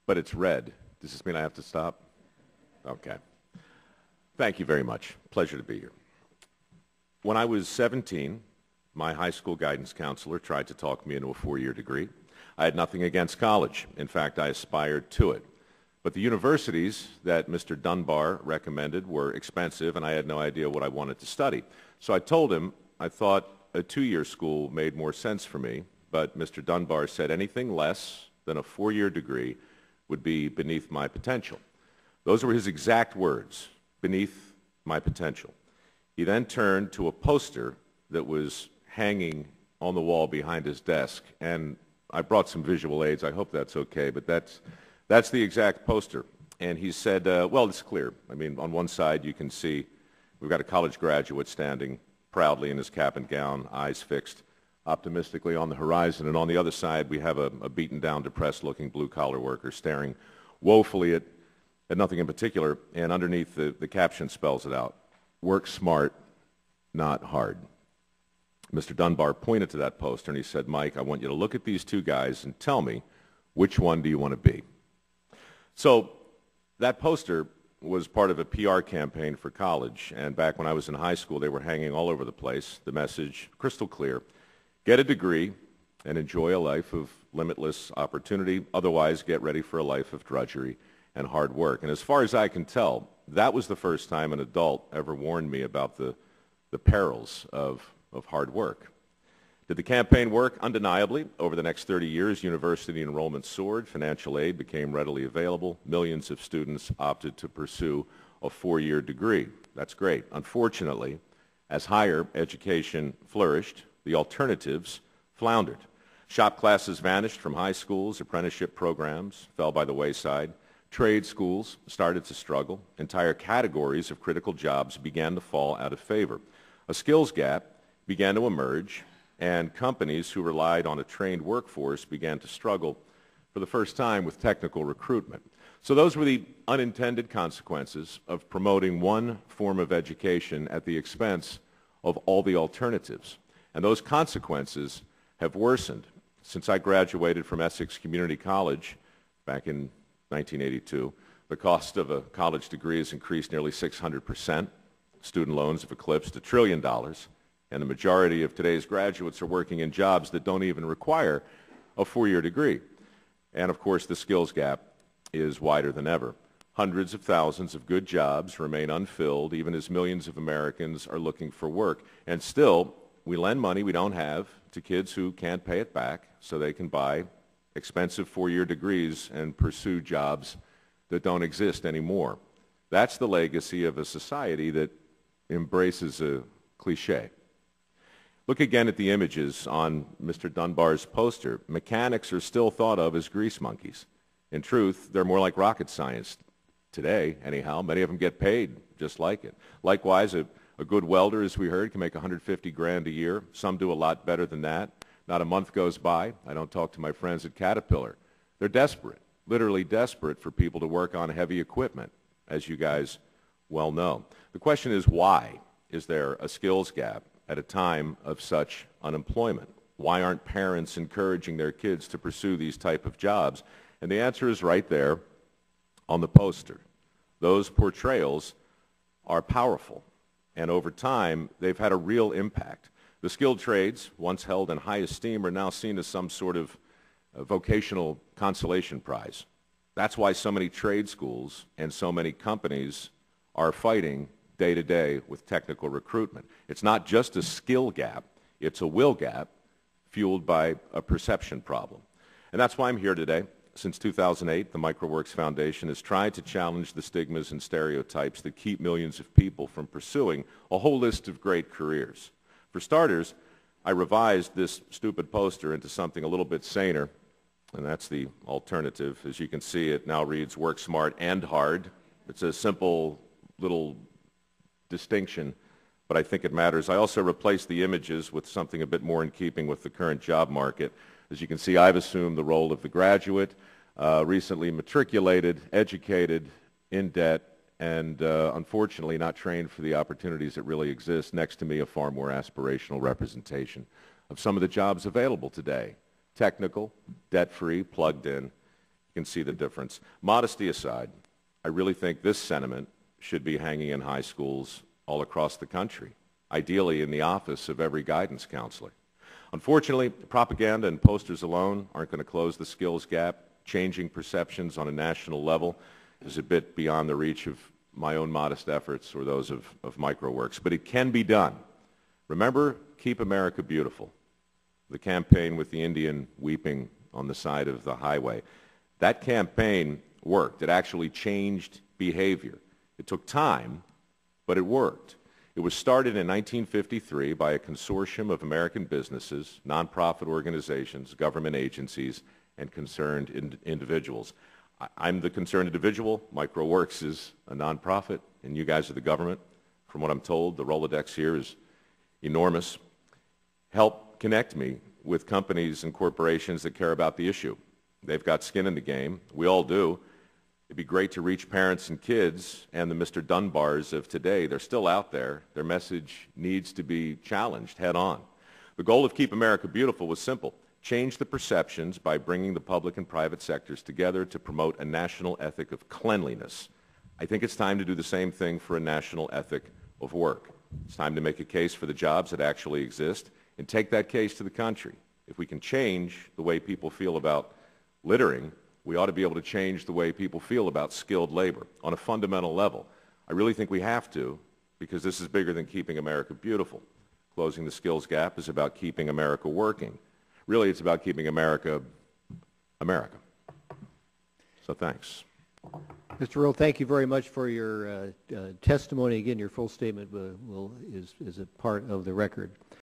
But it's red. Does this mean I have to stop? Okay. Thank you very much. Pleasure to be here. When I was 17, my high school guidance counselor tried to talk me into a four-year degree. I had nothing against college. In fact, I aspired to it. But the universities that Mr. Dunbar recommended were expensive, and I had no idea what I wanted to study. So I told him I thought a two-year school made more sense for me, but Mr. Dunbar said anything less than a four-year degree would be beneath my potential. Those were his exact words, beneath my potential. He then turned to a poster that was hanging on the wall behind his desk, and I brought some visual aids. I hope that's okay, but that's the exact poster. And he said, well, it's clear. I mean, on one side you can see we've got a college graduate standing proudly in his cap and gown, eyes fixed optimistically on the horizon, and on the other side we have a beaten-down, depressed-looking blue-collar worker staring woefully at nothing in particular, and underneath the caption spells it out, "Work smart, not hard." Mr. Dunbar pointed to that poster and he said, "Mike, I want you to look at these two guys and tell me, which one do you want to be?" So that poster was part of a PR campaign for college, and back when I was in high school, they were hanging all over the place. The message, crystal clear: get a degree and enjoy a life of limitless opportunity. Otherwise, get ready for a life of drudgery and hard work. And as far as I can tell, that was the first time an adult ever warned me about the perils of hard work. Did the campaign work? Undeniably. Over the next 30 years, university enrollment soared, financial aid became readily available, millions of students opted to pursue a four-year degree. That's great. Unfortunately, as higher education flourished, the alternatives floundered. Shop classes vanished from high schools, apprenticeship programs fell by the wayside, trade schools started to struggle, entire categories of critical jobs began to fall out of favor. A skills gap began to emerge, and companies who relied on a trained workforce began to struggle for the first time with technical recruitment. So those were the unintended consequences of promoting one form of education at the expense of all the alternatives. And those consequences have worsened. Since I graduated from Essex Community College back in 1982, the cost of a college degree has increased nearly 600%. Student loans have eclipsed $1 trillion. And the majority of today's graduates are working in jobs that don't even require a four-year degree. And of course, the skills gap is wider than ever. Hundreds of thousands of good jobs remain unfilled, even as millions of Americans are looking for work. And still, we lend money we don't have to kids who can't pay it back so they can buy expensive four-year degrees and pursue jobs that don't exist anymore. That's the legacy of a society that embraces a cliche. Look again at the images on Mr. Dunbar's poster. Mechanics are still thought of as grease monkeys. In truth, they're more like rocket science today, anyhow. Many of them get paid just like it. Likewise, a good welder, as we heard, can make $150,000 a year. Some do a lot better than that. Not a month goes by I don't talk to my friends at Caterpillar. They're desperate, literally desperate for people to work on heavy equipment, as you guys well know. The question is, why is there a skills gap at a time of such unemployment? Why aren't parents encouraging their kids to pursue these type of jobs? And the answer is right there on the poster. Those portrayals are powerful, and over time, they've had a real impact. The skilled trades, once held in high esteem, are now seen as some sort of vocational consolation prize. That's why so many trade schools and so many companies are fighting day to day with technical recruitment. It's not just a skill gap, it's a will gap fueled by a perception problem. And that's why I'm here today. Since 2008, the MicroWorks Foundation has tried to challenge the stigmas and stereotypes that keep millions of people from pursuing a whole list of great careers. For starters, I revised this stupid poster into something a little bit saner, and that's the alternative. As you can see, it now reads "Work smart and hard." It's a simple little distinction, but I think it matters. I also replaced the images with something a bit more in keeping with the current job market. As you can see, I've assumed the role of the graduate, recently matriculated, educated, in debt, and unfortunately not trained for the opportunities that really exist. Next to me, a far more aspirational representation of some of the jobs available today. Technical, debt-free, plugged in, you can see the difference. Modesty aside, I really think this sentiment should be hanging in high schools all across the country, ideally in the office of every guidance counselor. Unfortunately, propaganda and posters alone aren't going to close the skills gap. Changing perceptions on a national level is a bit beyond the reach of my own modest efforts or those of MicroWorks, but it can be done. Remember, Keep America Beautiful, the campaign with the Indian weeping on the side of the highway. That campaign worked. It actually changed behavior. It took time, but it worked. It was started in 1953 by a consortium of American businesses, nonprofit organizations, government agencies, and concerned individuals. I'm the concerned individual. MicroWorks is a nonprofit, and you guys are the government. From what I'm told, the Rolodex here is enormous. Help connect me with companies and corporations that care about the issue. They've got skin in the game. We all do. It'd be great to reach parents and kids and the Mr. Dunbars of today. They're still out there. Their message needs to be challenged head on. The goal of Keep America Beautiful was simple. Change the perceptions by bringing the public and private sectors together to promote a national ethic of cleanliness. I think it's time to do the same thing for a national ethic of work. It's time to make a case for the jobs that actually exist and take that case to the country. If we can change the way people feel about littering, we ought to be able to change the way people feel about skilled labor on a fundamental level. I really think we have to, because this is bigger than keeping America beautiful. Closing the skills gap is about keeping America working. Really, it's about keeping America, America. So thanks. Mr. Rowe, thank you very much for your testimony. Again, your full statement is a part of the record.